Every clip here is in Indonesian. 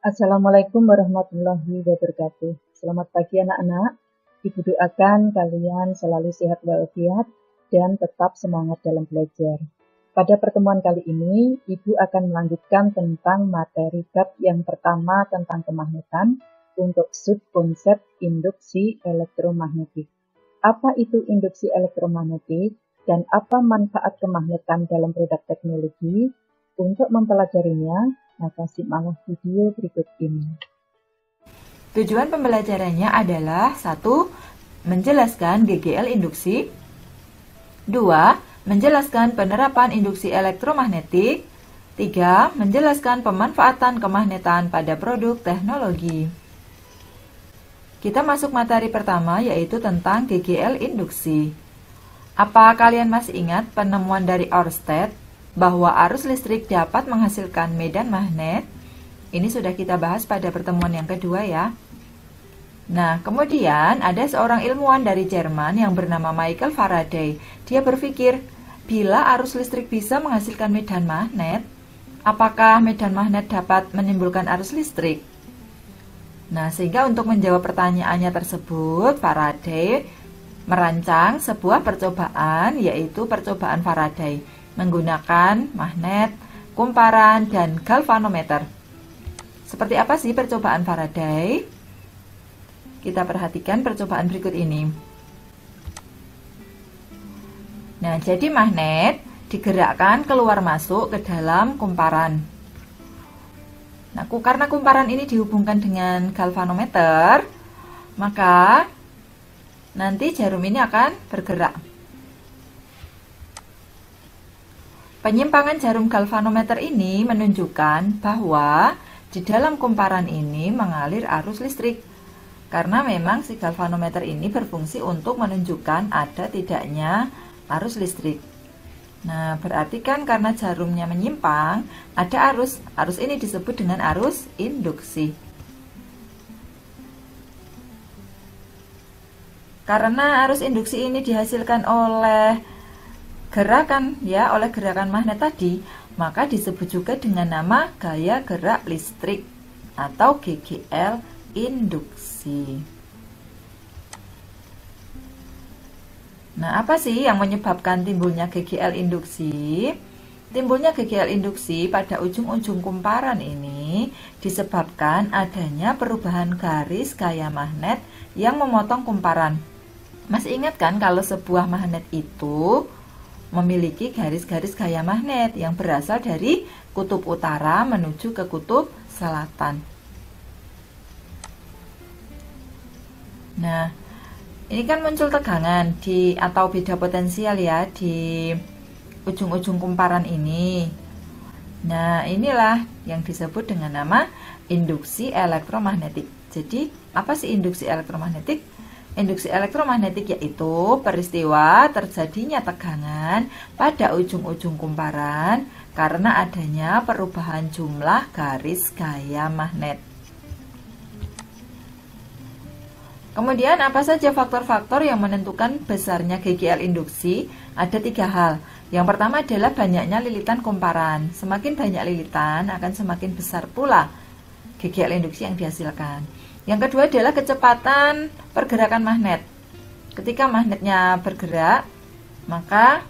Assalamualaikum warahmatullahi wabarakatuh. Selamat pagi anak-anak. Ibu doakan kalian selalu sehat walafiat dan tetap semangat dalam belajar. Pada pertemuan kali ini, Ibu akan melanjutkan tentang materi bab yang pertama tentang kemagnetan untuk subkonsep induksi elektromagnetik. Apa itu induksi elektromagnetik dan apa manfaat kemagnetan dalam produk teknologi? Untuk mempelajarinya, maka simaklah video berikut ini. Tujuan pembelajarannya adalah 1. Menjelaskan GGL induksi. 2. Menjelaskan penerapan induksi elektromagnetik. 3. Menjelaskan pemanfaatan kemagnetan pada produk teknologi. Kita masuk materi pertama, yaitu tentang GGL induksi. Apa kalian masih ingat penemuan dari Ørsted bahwa arus listrik dapat menghasilkan medan magnet? Ini sudah kita bahas pada pertemuan yang kedua ya. Nah, kemudian ada seorang ilmuwan dari Jerman yang bernama Michael Faraday. Dia berpikir, bila arus listrik bisa menghasilkan medan magnet, apakah medan magnet dapat menimbulkan arus listrik? Nah, sehingga untuk menjawab pertanyaannya tersebut, Faraday merancang sebuah percobaan, yaitu percobaan Faraday, menggunakan magnet, kumparan, dan galvanometer. Seperti apa sih percobaan Faraday? Kita perhatikan percobaan berikut ini. Nah, jadi magnet digerakkan keluar masuk ke dalam kumparan. Nah, karena kumparan ini dihubungkan dengan galvanometer, maka nanti jarum ini akan bergerak. Penyimpangan jarum galvanometer ini menunjukkan bahwa di dalam kumparan ini mengalir arus listrik. Karena memang si galvanometer ini berfungsi untuk menunjukkan ada tidaknya arus listrik. Nah, berarti kan karena jarumnya menyimpang, ada arus. Arus ini disebut dengan arus induksi. Karena arus induksi ini dihasilkan oleh gerakan magnet tadi, maka disebut juga dengan nama gaya gerak listrik atau GGL induksi. Nah, apa sih yang menyebabkan timbulnya GGL induksi? Timbulnya GGL induksi pada ujung-ujung kumparan ini disebabkan adanya perubahan garis gaya magnet yang memotong kumparan. Masih ingat kan kalau sebuah magnet itu memiliki garis-garis gaya magnet yang berasal dari kutub utara menuju ke kutub selatan. Nah, ini kan muncul tegangan atau beda potensial ya di ujung-ujung kumparan ini. Nah, inilah yang disebut dengan nama induksi elektromagnetik. Jadi, apa sih induksi elektromagnetik? Induksi elektromagnetik yaitu peristiwa terjadinya tegangan pada ujung-ujung kumparan karena adanya perubahan jumlah garis gaya magnet. Kemudian apa saja faktor-faktor yang menentukan besarnya GGL induksi? Ada 3 hal. Yang pertama adalah banyaknya lilitan kumparan. Semakin banyak lilitan akan semakin besar pula GGL induksi yang dihasilkan. Yang kedua adalah kecepatan pergerakan magnet. Ketika magnetnya bergerak, maka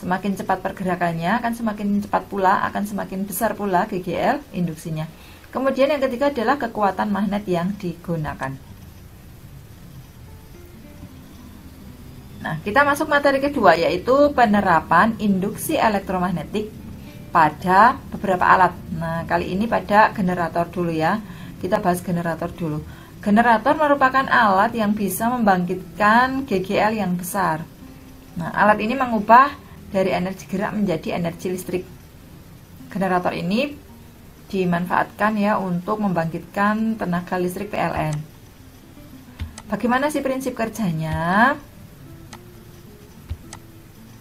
semakin cepat pergerakannya akan semakin cepat pula, akan semakin besar pula GGL induksinya. Kemudian yang ketiga adalah kekuatan magnet yang digunakan. Nah, kita masuk materi kedua, yaitu penerapan induksi elektromagnetik pada beberapa alat. Nah, kali ini pada generator dulu ya. Kita bahas generator dulu. Generator merupakan alat yang bisa membangkitkan GGL yang besar. Nah, alat ini mengubah dari energi gerak menjadi energi listrik. Generator ini dimanfaatkan ya untuk membangkitkan tenaga listrik PLN. Bagaimana sih prinsip kerjanya?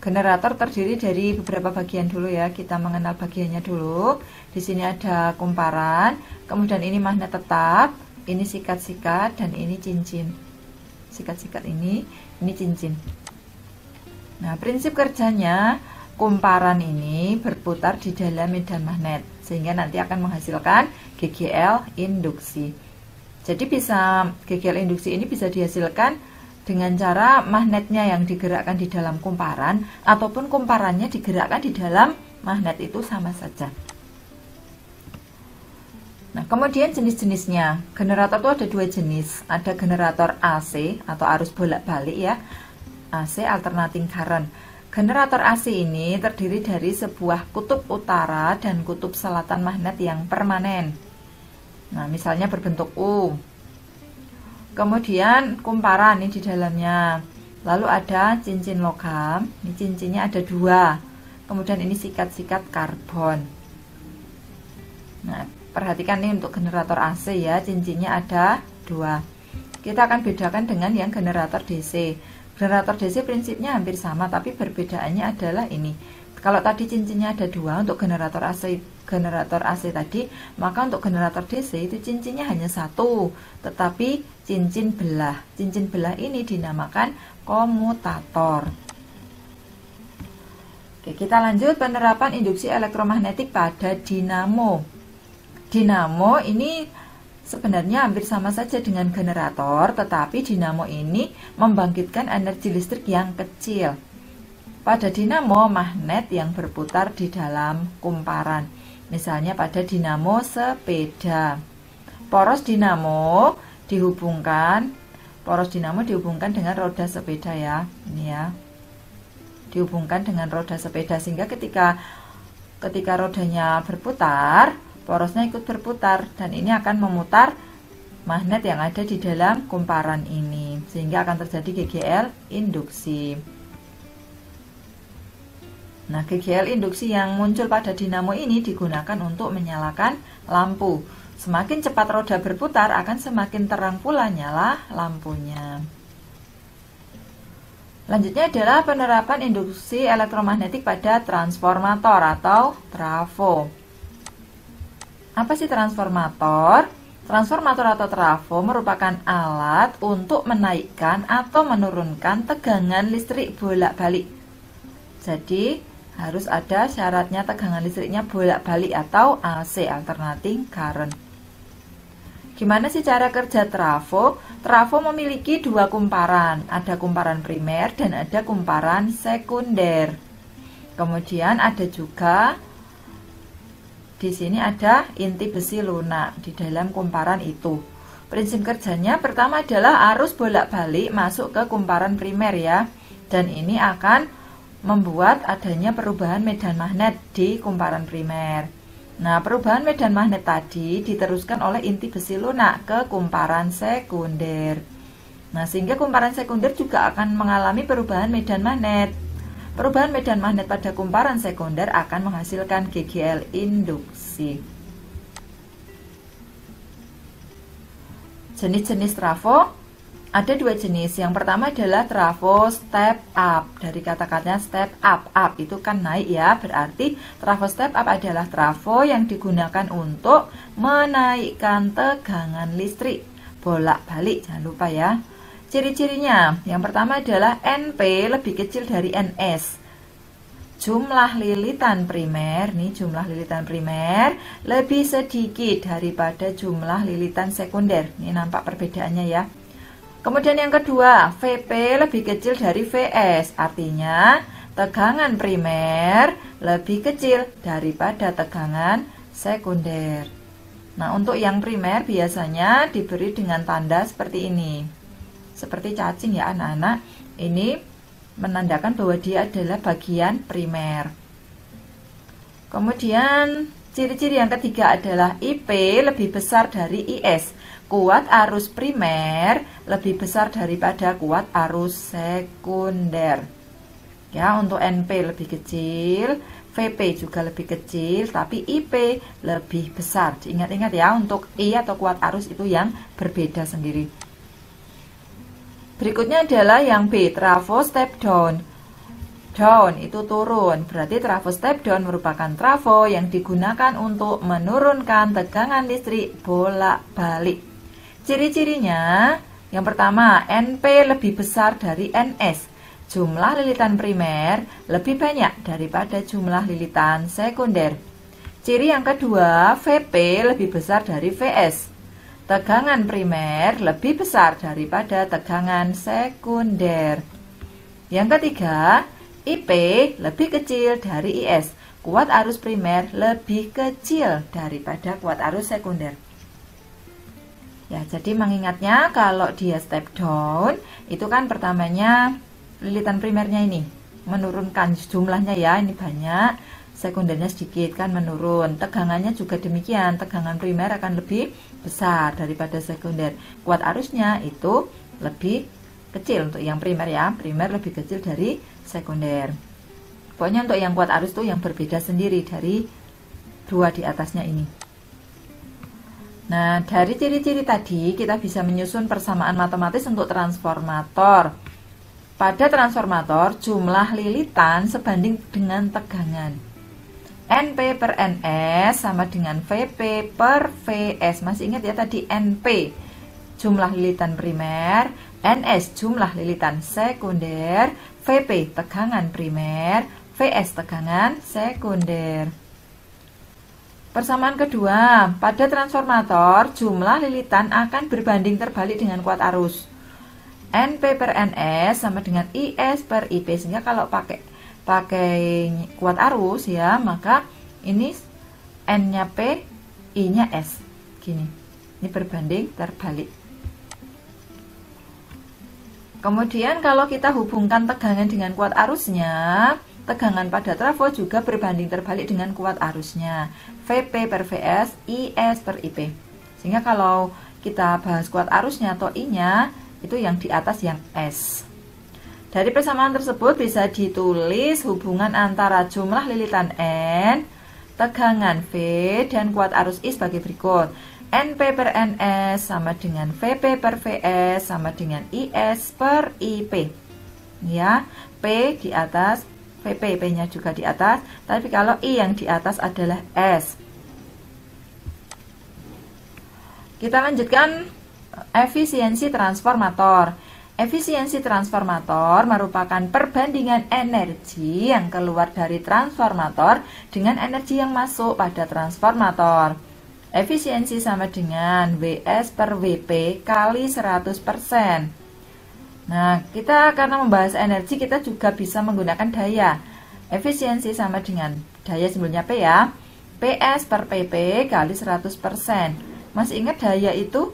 Generator terdiri dari beberapa bagian dulu ya. Kita mengenal bagiannya dulu. Di sini ada kumparan, kemudian ini magnet tetap, ini sikat-sikat, dan ini cincin. Sikat-sikat ini cincin. Nah, prinsip kerjanya, kumparan ini berputar di dalam medan magnet. sehingga nanti akan menghasilkan GGL induksi. Jadi GGL induksi ini bisa dihasilkan dengan cara magnetnya yang digerakkan di dalam kumparan ataupun kumparannya digerakkan di dalam magnet, itu sama saja. Nah, kemudian jenis-jenisnya. Generator itu ada dua jenis. Ada generator AC atau arus bolak-balik ya. AC alternating current. Generator AC ini terdiri dari sebuah kutub utara dan kutub selatan magnet yang permanen. Nah, misalnya berbentuk U. Kemudian kumparan ini di dalamnya. Lalu ada cincin logam. Ini cincinnya ada dua. Kemudian ini sikat-sikat karbon. Nah, perhatikan nih untuk generator AC ya, cincinnya ada dua. Kita akan bedakan dengan yang generator DC. Generator DC prinsipnya hampir sama, tapi perbedaannya adalah ini. Kalau tadi cincinnya ada dua untuk generator AC tadi, maka untuk generator DC itu cincinnya hanya satu, tetapi cincin belah. Cincin belah ini dinamakan komutator. Oke, kita lanjut penerapan induksi elektromagnetik pada dinamo. Dinamo ini sebenarnya hampir sama saja dengan generator, tetapi dinamo ini membangkitkan energi listrik yang kecil. Pada dinamo, magnet yang berputar di dalam kumparan. Misalnya pada dinamo sepeda. Poros dinamo dihubungkan dengan roda sepeda ya. Ini ya. Dihubungkan dengan roda sepeda sehingga ketika rodanya berputar, porosnya ikut berputar dan ini akan memutar magnet yang ada di dalam kumparan ini sehingga akan terjadi GGL induksi. Nah, GGL induksi yang muncul pada dinamo ini digunakan untuk menyalakan lampu. Semakin cepat roda berputar akan semakin terang pula nyala lampunya. Lanjutnya adalah penerapan induksi elektromagnetik pada transformator atau trafo. Apa sih transformator? Transformator atau trafo merupakan alat untuk menaikkan atau menurunkan tegangan listrik bolak-balik. Jadi, harus ada syaratnya tegangan listriknya bolak-balik atau AC, alternating current. Gimana sih cara kerja trafo? Trafo memiliki dua kumparan, ada kumparan primer dan ada kumparan sekunder. Kemudian ada juga di sini ada inti besi lunak di dalam kumparan itu. Prinsip kerjanya pertama adalah arus bolak-balik masuk ke kumparan primer ya. Dan ini akan membuat adanya perubahan medan magnet di kumparan primer. Nah, perubahan medan magnet tadi diteruskan oleh inti besi lunak ke kumparan sekunder. Nah, sehingga kumparan sekunder juga akan mengalami perubahan medan magnet. Perubahan medan magnet pada kumparan sekunder akan menghasilkan GGL induksi. Jenis-jenis trafo ada dua jenis. Yang pertama adalah trafo step up. Dari kata-katanya step up, up itu kan naik ya. Berarti trafo step up adalah trafo yang digunakan untuk menaikkan tegangan listrik bolak-balik. Jangan lupa ya. Ciri-cirinya, yang pertama adalah NP lebih kecil dari NS. Jumlah lilitan primer, nih jumlah lilitan primer lebih sedikit daripada jumlah lilitan sekunder. Ini nampak perbedaannya ya. Kemudian yang kedua, VP lebih kecil dari VS. Artinya, tegangan primer lebih kecil daripada tegangan sekunder. Nah, untuk yang primer biasanya diberi dengan tanda seperti ini. Seperti cacing ya anak-anak, ini menandakan bahwa dia adalah bagian primer. Kemudian ciri-ciri yang ketiga adalah IP lebih besar dari IS. Kuat arus primer lebih besar daripada kuat arus sekunder. Ya, untuk NP lebih kecil, VP juga lebih kecil, tapi IP lebih besar. Ingat-ingat ya, untuk I atau kuat arus itu yang berbeda sendiri. Berikutnya adalah yang B, trafo step down. Down itu turun, berarti trafo step down merupakan trafo yang digunakan untuk menurunkan tegangan listrik bolak-balik. Ciri-cirinya, yang pertama, NP lebih besar dari NS. Jumlah lilitan primer lebih banyak daripada jumlah lilitan sekunder. Ciri yang kedua, VP lebih besar dari VS. Tegangan primer lebih besar daripada tegangan sekunder. Yang ketiga, IP lebih kecil dari IS. Kuat arus primer lebih kecil daripada kuat arus sekunder. Ya, jadi mengingatnya kalau dia step down, itu kan pertamanya lilitan primernya ini menurunkan jumlahnya ya, ini banyak. Sekundernya sedikit kan menurun. Tegangannya juga demikian, tegangan primer akan lebih besar daripada sekunder. Kuat arusnya itu lebih kecil untuk yang primer ya, primer lebih kecil dari sekunder. Pokoknya untuk yang kuat arus itu yang berbeda sendiri dari dua di atasnya ini. Nah, dari ciri-ciri tadi kita bisa menyusun persamaan matematis untuk transformator. Pada transformator, jumlah lilitan sebanding dengan tegangan. NP per NS sama dengan VP per VS. Masih ingat ya tadi NP jumlah lilitan primer, NS jumlah lilitan sekunder, VP tegangan primer, VS tegangan sekunder. Persamaan kedua, pada transformator jumlah lilitan akan berbanding terbalik dengan kuat arus. NP per NS sama dengan IS per IP. Sehingga kalau pakai kuat arus ya, maka ini N-nya P, I-nya S. Gini. Ini berbanding terbalik. Kemudian kalau kita hubungkan tegangan dengan kuat arusnya, tegangan pada trafo juga berbanding terbalik dengan kuat arusnya. VP per VS, IS per IP. Sehingga kalau kita bahas kuat arusnya atau I-nya, itu yang di atas yang S. Dari persamaan tersebut bisa ditulis hubungan antara jumlah lilitan N, tegangan V, dan kuat arus I sebagai berikut. NP per NS sama dengan VP per VS sama dengan IS per IP. Ya, P di atas, VP, P-nya juga di atas, tapi kalau I yang di atas adalah S. Kita lanjutkan efisiensi transformator. Efisiensi transformator merupakan perbandingan energi yang keluar dari transformator dengan energi yang masuk pada transformator. Efisiensi sama dengan WS per WP kali 100%. Nah, kita karena membahas energi, kita juga bisa menggunakan daya. Efisiensi sama dengan daya simbolnya P ya. PS per PP kali 100%. Masih ingat daya itu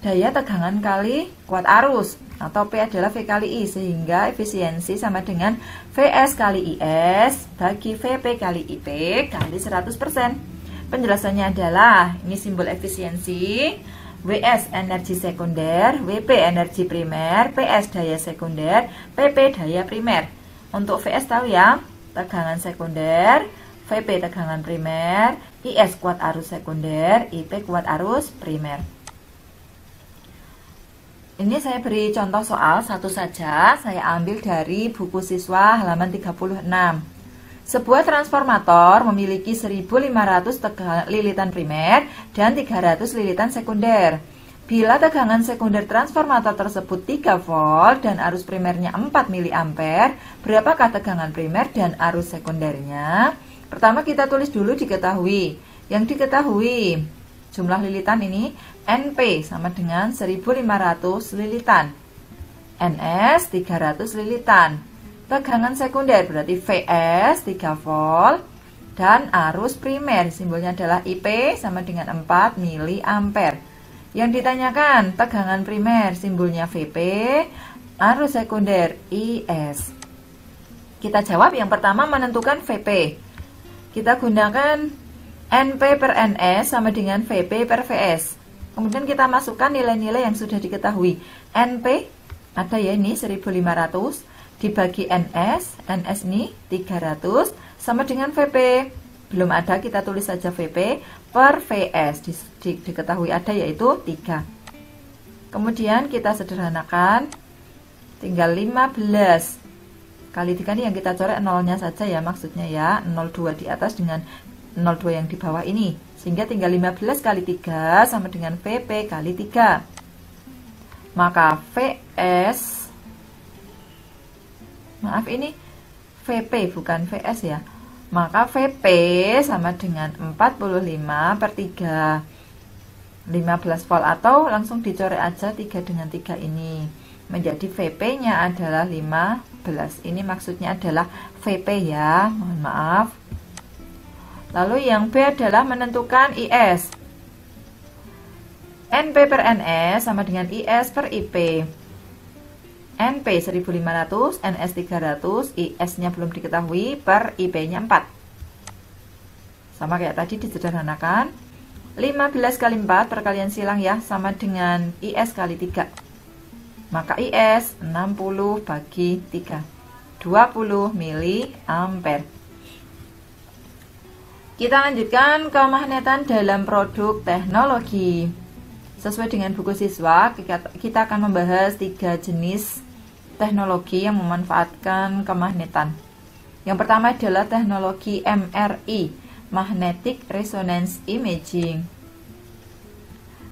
daya tegangan kali kuat arus, atau P adalah V kali I, sehingga efisiensi sama dengan VS kali IS bagi VP kali IP kali 100%. Penjelasannya adalah, ini simbol efisiensi, WS energi sekunder, WP energi primer, PS daya sekunder, PP daya primer. Untuk VS tahu ya, tegangan sekunder, VP tegangan primer, IS kuat arus sekunder, IP kuat arus primer. Ini saya beri contoh soal satu saja, saya ambil dari buku siswa halaman 36. Sebuah transformator memiliki 1500 lilitan primer dan 300 lilitan sekunder. Bila tegangan sekunder transformator tersebut 3 volt dan arus primernya 4 mA, berapakah tegangan primer dan arus sekundernya? Pertama kita tulis dulu diketahui. Yang diketahui jumlah lilitan ini NP sama dengan 1500 lilitan, NS 300 lilitan. Tegangan sekunder berarti VS 3 volt dan arus primer simbolnya adalah IP sama dengan 4 mA. Yang ditanyakan tegangan primer simbolnya VP, arus sekunder IS. Kita jawab yang pertama menentukan VP. Kita gunakan NP per NS sama dengan VP per VS. Kemudian kita masukkan nilai-nilai yang sudah diketahui. NP ada ya ini 1500 dibagi NS, NS ini 300 sama dengan VP. Belum ada, kita tulis saja VP per VS. Diketahui ada yaitu 3. Kemudian kita sederhanakan, tinggal 15 kali 3 ini yang kita coret nolnya saja ya, maksudnya ya 02 di atas dengan 02 yang di bawah ini, sehingga tinggal 15 kali 3 sama dengan VP kali 3. Maka VS, maaf ini VP bukan VS ya, maka VP sama dengan 45 per 3, 15 volt, atau langsung dicoret aja 3 dengan 3 ini. Menjadi VP nya adalah 15. Ini maksudnya adalah VP ya, mohon maaf. Lalu yang B adalah menentukan IS. NP per NS sama dengan IS per IP. NP 1500, NS 300, IS-nya belum diketahui, per IP-nya 4. Sama kayak tadi, disederhanakan. 15 kali 4 perkalian silang ya, sama dengan IS kali 3. Maka IS 60 bagi 3, 20 mA. Kita lanjutkan kemagnetan dalam produk teknologi. Sesuai dengan buku siswa, kita akan membahas 3 jenis teknologi yang memanfaatkan kemagnetan. Yang pertama adalah teknologi MRI, Magnetic Resonance Imaging.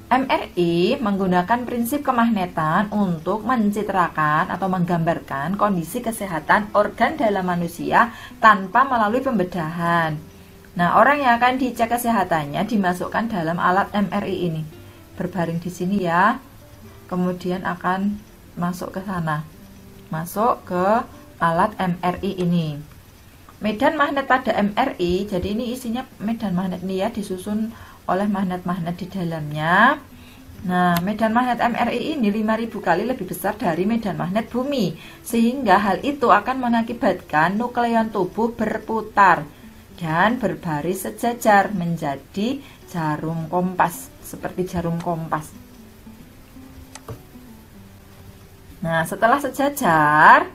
MRI menggunakan prinsip kemagnetan untuk mencitrakan atau menggambarkan kondisi kesehatan organ dalam manusia tanpa melalui pembedahan. Nah, orang yang akan dicek kesehatannya dimasukkan dalam alat MRI ini. Berbaring di sini ya. Kemudian akan masuk ke sana. Masuk ke alat MRI ini. Medan magnet pada MRI, jadi ini isinya medan magnet nih ya, disusun oleh magnet-magnet di dalamnya. Nah, medan magnet MRI ini 5000 kali lebih besar dari medan magnet bumi, sehingga hal itu akan mengakibatkan nukleon tubuh berputar dan berbaris sejajar menjadi jarum kompas, seperti jarum kompas. Nah, setelah sejajar,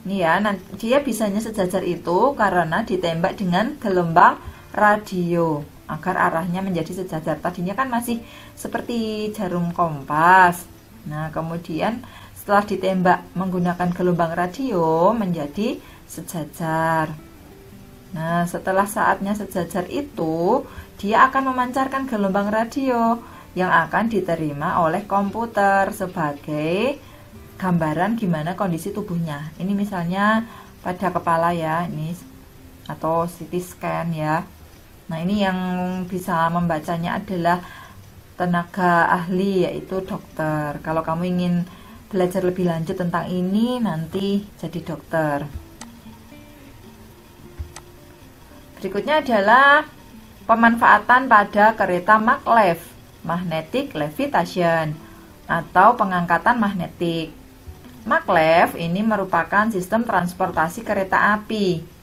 ini ya, nanti dia bisanya sejajar itu karena ditembak dengan gelombang radio agar arahnya menjadi sejajar. Tadinya kan masih seperti jarum kompas. Nah, kemudian setelah ditembak menggunakan gelombang radio menjadi sejajar. Nah, setelah saatnya sejajar itu, dia akan memancarkan gelombang radio yang akan diterima oleh komputer sebagai gambaran gimana kondisi tubuhnya. Ini misalnya pada kepala ya, ini atau CT scan ya. Nah, ini yang bisa membacanya adalah tenaga ahli, yaitu dokter. Kalau kamu ingin belajar lebih lanjut tentang ini, nanti jadi dokter. Berikutnya adalah pemanfaatan pada kereta maglev, magnetic levitation, atau pengangkatan magnetik. Maglev ini merupakan sistem transportasi kereta api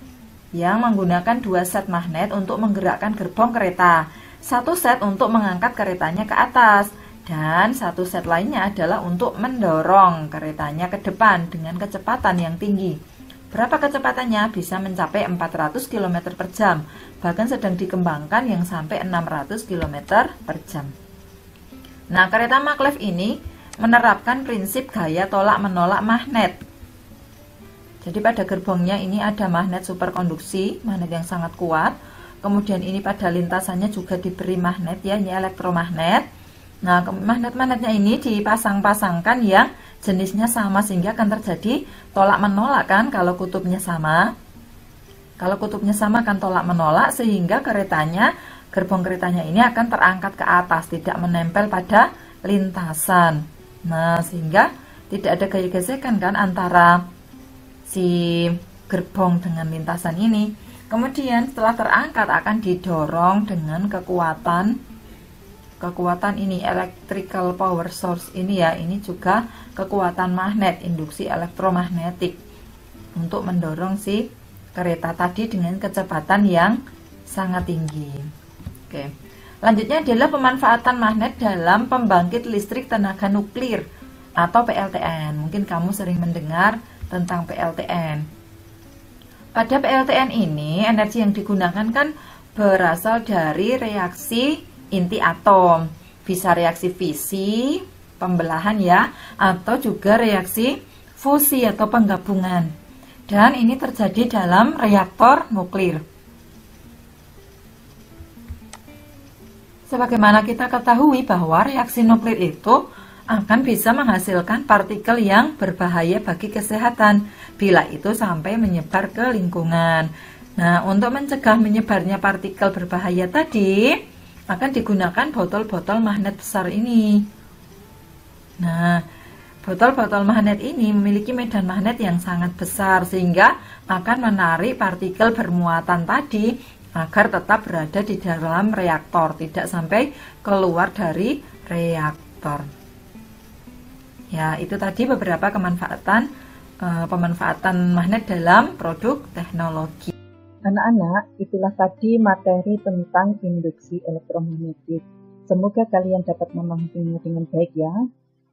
yang menggunakan 2 set magnet untuk menggerakkan gerbong kereta. 1 set untuk mengangkat keretanya ke atas, dan 1 set lainnya adalah untuk mendorong keretanya ke depan dengan kecepatan yang tinggi. Berapa kecepatannya? Bisa mencapai 400 km per jam, bahkan sedang dikembangkan yang sampai 600 km per jam. Nah, kereta maglev ini menerapkan prinsip gaya tolak-menolak magnet. Jadi pada gerbongnya ini ada magnet superkonduksi, magnet yang sangat kuat. Kemudian ini pada lintasannya juga diberi magnet ya, ini elektromagnet. Nah, magnet-magnetnya ini dipasang-pasangkan yang jenisnya sama sehingga akan terjadi tolak-menolak kan kalau kutubnya sama. Kalau kutubnya sama akan tolak-menolak sehingga keretanya, gerbong keretanya ini akan terangkat ke atas, tidak menempel pada lintasan. Nah, sehingga tidak ada gaya gesekan kan antara si gerbong dengan lintasan ini. Kemudian setelah terangkat akan didorong dengan kekuatan ini electrical power source ini ya, ini juga kekuatan magnet, induksi elektromagnetik untuk mendorong si kereta tadi dengan kecepatan yang sangat tinggi. Oke. Lanjutnya adalah pemanfaatan magnet dalam pembangkit listrik tenaga nuklir atau PLTN. Mungkin kamu sering mendengar tentang PLTN. Pada PLTN ini, energi yang digunakan kan berasal dari reaksi inti atom. Bisa reaksi fisi, pembelahan ya, atau juga reaksi fusi atau penggabungan. Dan ini terjadi dalam reaktor nuklir. Sebagaimana kita ketahui bahwa reaksi nuklir itu akan bisa menghasilkan partikel yang berbahaya bagi kesehatan bila itu sampai menyebar ke lingkungan. Nah, untuk mencegah menyebarnya partikel berbahaya tadi, akan digunakan botol-botol magnet besar ini. Nah, botol-botol magnet ini memiliki medan magnet yang sangat besar sehingga akan menarik partikel bermuatan tadi agar tetap berada di dalam reaktor, tidak sampai keluar dari reaktor. Ya, itu tadi beberapa pemanfaatan magnet dalam produk teknologi. Anak-anak, itulah tadi materi tentang induksi elektromagnetik. Semoga kalian dapat memahaminya dengan baik ya.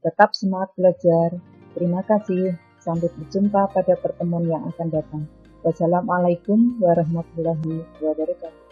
Tetap semangat belajar. Terima kasih. Sampai berjumpa pada pertemuan yang akan datang. Wassalamualaikum warahmatullahi wabarakatuh.